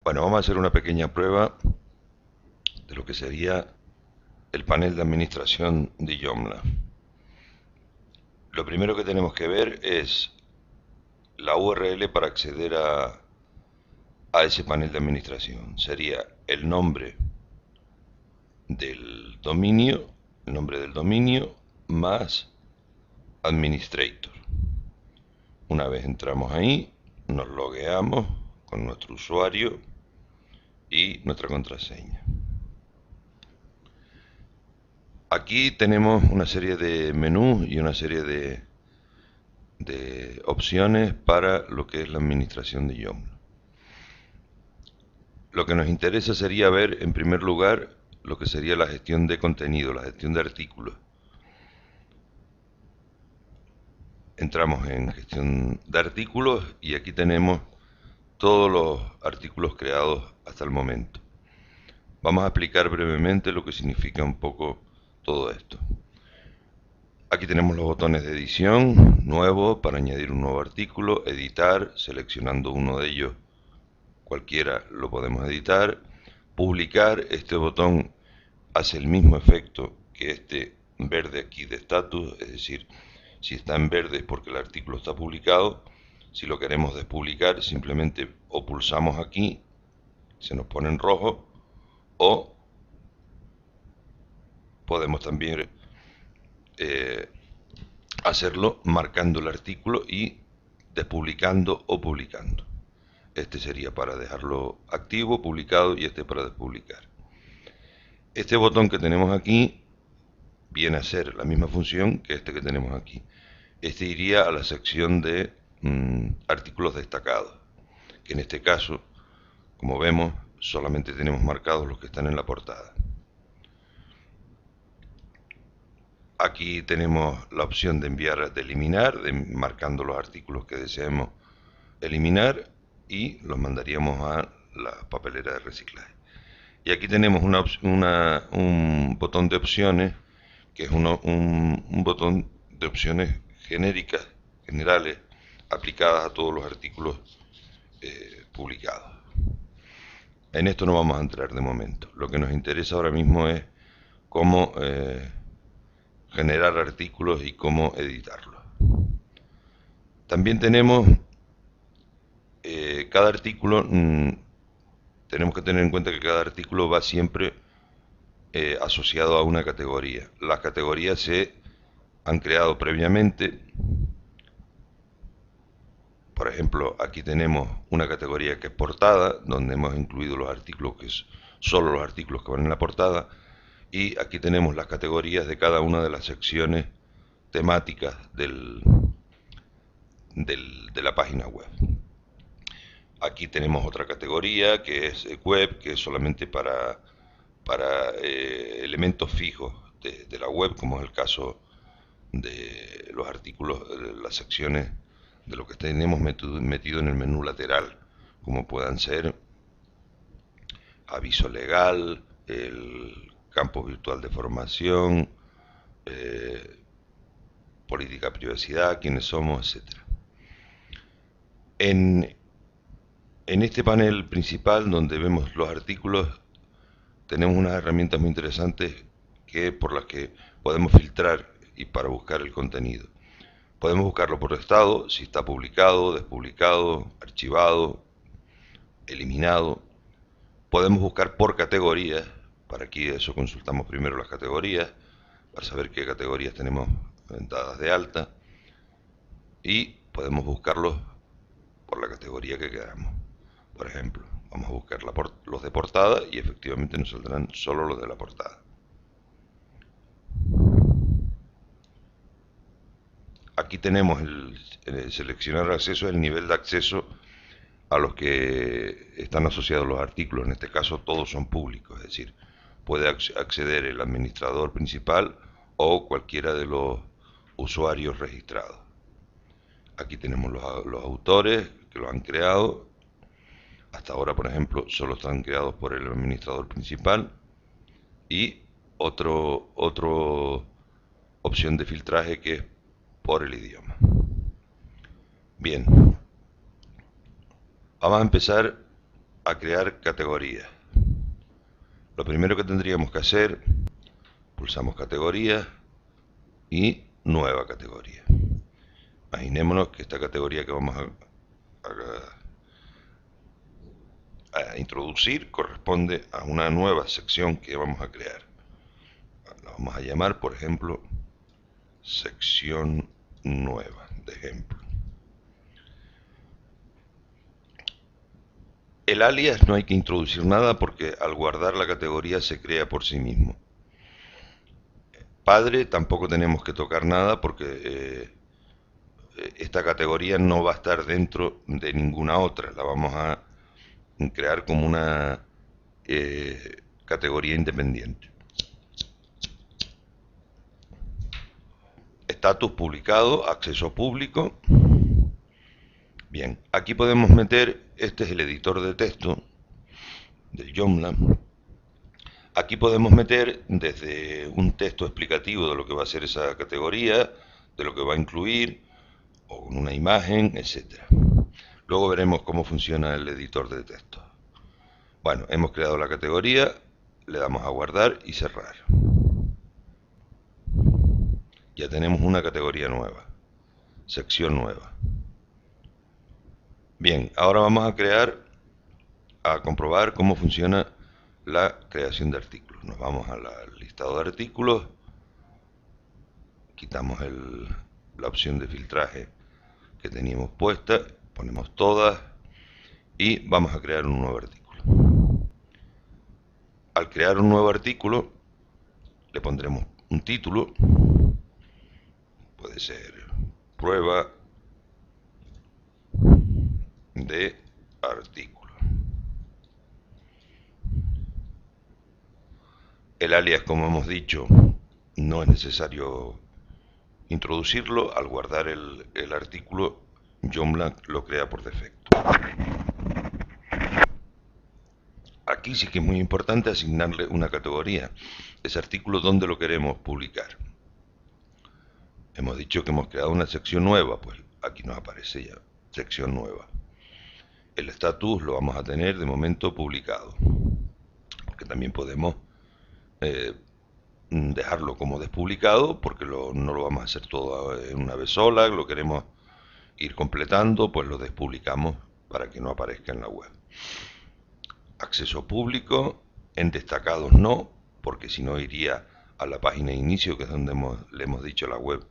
Bueno, vamos a hacer una pequeña prueba de lo que sería el panel de administración de Joomla. Lo primero que tenemos que ver es la URL para acceder a ese panel de administración. Sería el nombre del dominio más administrator. Una vez entramos ahí, nos logueamos con nuestro usuario y nuestra contraseña. Aquí tenemos una serie de menús y una serie de opciones para lo que es la administración de Joomla. Lo que nos interesa sería ver en primer lugar lo que sería la gestión de contenido, la gestión de artículos. Entramos en gestión de artículos y aquí tenemos todos los artículos creados hasta el momento. Vamos a explicar brevemente lo que significa un poco todo esto. Aquí tenemos los botones de edición, nuevo, para añadir un nuevo artículo, editar, seleccionando uno de ellos, cualquiera lo podemos editar, publicar, este botón hace el mismo efecto que este verde aquí de status, es decir, si está en verde es porque el artículo está publicado. Si lo queremos despublicar, simplemente o pulsamos aquí, se nos pone en rojo, o podemos también hacerlo marcando el artículo y despublicando o publicando. Este sería para dejarlo activo, publicado, y este para despublicar. Este botón que tenemos aquí viene a ser la misma función que este que tenemos aquí. Este iría a la sección de artículos destacados, que en este caso, como vemos, solamente tenemos marcados los que están en la portada. Aquí tenemos la opción de enviar, de eliminar, marcando los artículos que deseemos eliminar, y los mandaríamos a la papelera de reciclaje. Y aquí tenemos un botón de opciones, que es un botón de opciones genéricas, generales, aplicadas a todos los artículos publicados. En esto no vamos a entrar de momento. Lo que nos interesa ahora mismo es cómo generar artículos y cómo editarlos. También tenemos cada artículo, tenemos que tener en cuenta que cada artículo va siempre asociado a una categoría. Las categorías se han creado previamente. Por ejemplo, aquí tenemos una categoría que es portada, donde hemos incluido los artículos solo los artículos que van en la portada, y aquí tenemos las categorías de cada una de las secciones temáticas de la página web. Aquí tenemos otra categoría que es web, que es solamente para elementos fijos de la web, como es el caso de los artículos, de las secciones de lo que tenemos metido en el menú lateral, como puedan ser aviso legal, el campo virtual de formación, política de privacidad, quiénes somos, etc. En este panel principal, donde vemos los artículos, tenemos unas herramientas muy interesantes por las que podemos filtrar y para buscar el contenido. Podemos buscarlo por estado, si está publicado, despublicado, archivado, eliminado. Podemos buscar por categorías, para aquí eso consultamos primero las categorías, para saber qué categorías tenemos dadas de alta, y podemos buscarlos por la categoría que queramos. Por ejemplo, vamos a buscar los de portada y efectivamente nos saldrán solo los de la portada. Aquí tenemos el seleccionar acceso, el nivel de acceso a los que están asociados los artículos. En este caso todos son públicos, es decir, puede acceder el administrador principal o cualquiera de los usuarios registrados. Aquí tenemos los autores que lo han creado. Hasta ahora, por ejemplo, solo están creados por el administrador principal, y otro opción de filtraje que es por el idioma. Bien, vamos a empezar a crear categorías. Lo primero que tendríamos que hacer, pulsamos categoría y nueva categoría. Imaginémonos que esta categoría que vamos a introducir corresponde a una nueva sección que vamos a crear. La vamos a llamar, por ejemplo, sección nueva, de ejemplo. El alias no hay que introducir nada porque al guardar la categoría se crea por sí mismo. Padre tampoco tenemos que tocar nada porque esta categoría no va a estar dentro de ninguna otra. La vamos a crear como una categoría independiente. Estatus publicado, acceso público. Bien, aquí podemos meter, este es el editor de texto del Joomla. Aquí podemos meter desde un texto explicativo de lo que va a ser esa categoría, de lo que va a incluir, o una imagen, etc. Luego veremos cómo funciona el editor de texto. Bueno, hemos creado la categoría, le damos a guardar y cerrar. Ya tenemos una categoría nueva, sección nueva. Bien, ahora vamos a comprobar cómo funciona la creación de artículos. Nos vamos al listado de artículos, quitamos la opción de filtraje que teníamos puesta, ponemos todas y vamos a crear un nuevo artículo. Al crear un nuevo artículo le pondremos un título, puede ser prueba de artículo. El alias, como hemos dicho, no es necesario introducirlo. Al guardar el artículo, Joomla lo crea por defecto. Aquí sí que es muy importante asignarle una categoría. Ese artículo, ¿dónde lo queremos publicar? Hemos dicho que hemos creado una sección nueva, pues aquí nos aparece ya, sección nueva. El estatus lo vamos a tener de momento publicado, porque también podemos dejarlo como despublicado, porque no lo vamos a hacer todo en una vez sola, lo queremos ir completando, pues lo despublicamos para que no aparezca en la web. Acceso público, en destacados no, porque si no iría a la página de inicio, que es donde le hemos dicho a la web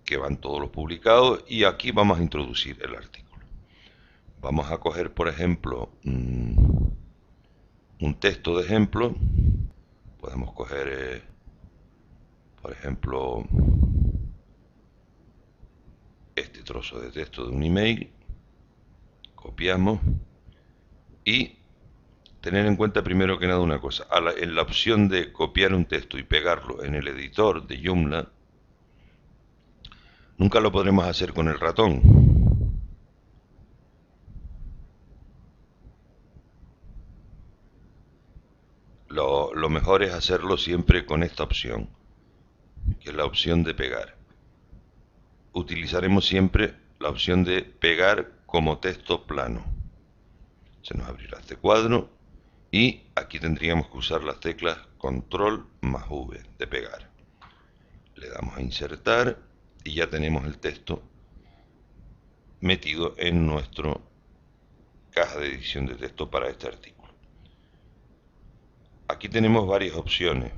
que van todos los publicados, y aquí vamos a introducir el artículo. Vamos a coger, por ejemplo, un texto de ejemplo. Podemos coger, por ejemplo, este trozo de texto de un email, copiamos y tener en cuenta primero que nada una cosa. En la opción de copiar un texto y pegarlo en el editor de Joomla, nunca lo podremos hacer con el ratón. Lo mejor es hacerlo siempre con esta opción, que es la opción de pegar. Utilizaremos siempre la opción de pegar como texto plano. Se nos abrirá este cuadro y aquí tendríamos que usar las teclas control más V de pegar. Le damos a insertar y ya tenemos el texto metido en nuestra caja de edición de texto para este artículo. Aquí tenemos varias opciones.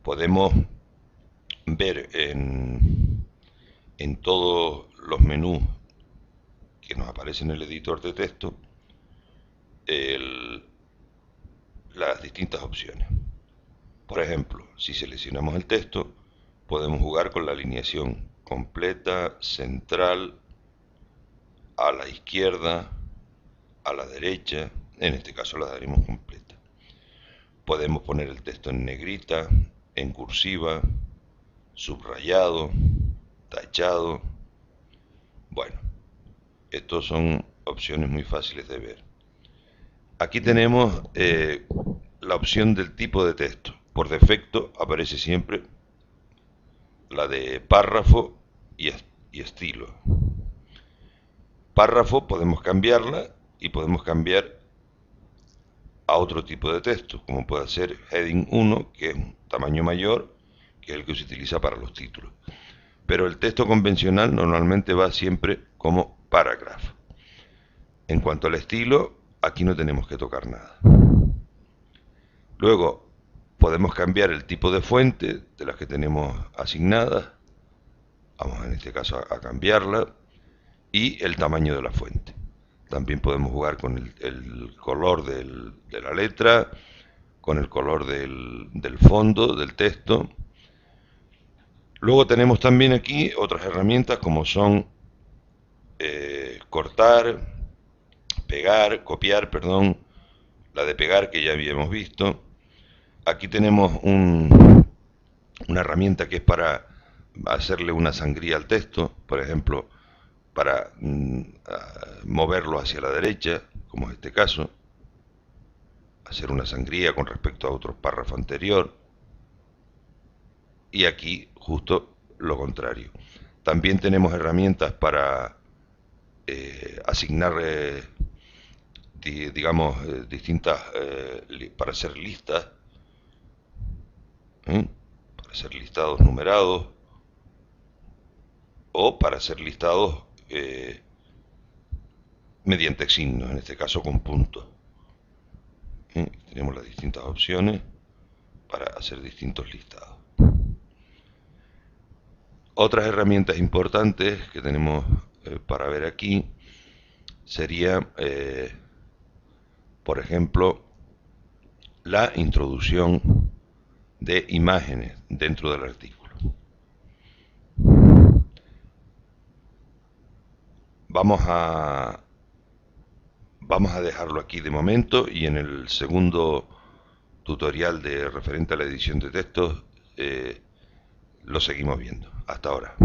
Podemos ver en todos los menús que nos aparecen en el editor de texto las distintas opciones. Por ejemplo, si seleccionamos el texto, podemos jugar con la alineación completa, central, a la izquierda, a la derecha. En este caso la daremos completa. Podemos poner el texto en negrita, en cursiva, subrayado, tachado. Bueno, estas son opciones muy fáciles de ver. Aquí tenemos la opción del tipo de texto. Por defecto aparece siempre la de párrafo y estilo. Párrafo podemos cambiarla y podemos cambiar a otro tipo de texto, como puede ser heading 1, que es un tamaño mayor, que es el que se utiliza para los títulos. Pero el texto convencional normalmente va siempre como paragraph. En cuanto al estilo, aquí no tenemos que tocar nada. Luego podemos cambiar el tipo de fuente de las que tenemos asignadas. Vamos en este caso a cambiarla. Y el tamaño de la fuente. También podemos jugar con el color de la letra, con el color del fondo, del texto. Luego tenemos también aquí otras herramientas como son cortar, pegar, copiar, perdón, la de pegar que ya habíamos visto. Aquí tenemos una herramienta que es para hacerle una sangría al texto, por ejemplo, para moverlo hacia la derecha, como es este caso, hacer una sangría con respecto a otro párrafo anterior, y aquí justo lo contrario. También tenemos herramientas para asignar, digamos, distintas, para hacer listas, para hacer listados numerados o para hacer listados mediante signos, en este caso con puntos. Tenemos las distintas opciones para hacer distintos listados. Otras herramientas importantes que tenemos para ver aquí sería, por ejemplo, la introducción de imágenes dentro del artículo. Vamos a dejarlo aquí de momento y en el segundo tutorial referente a la edición de textos lo seguimos viendo. Hasta ahora.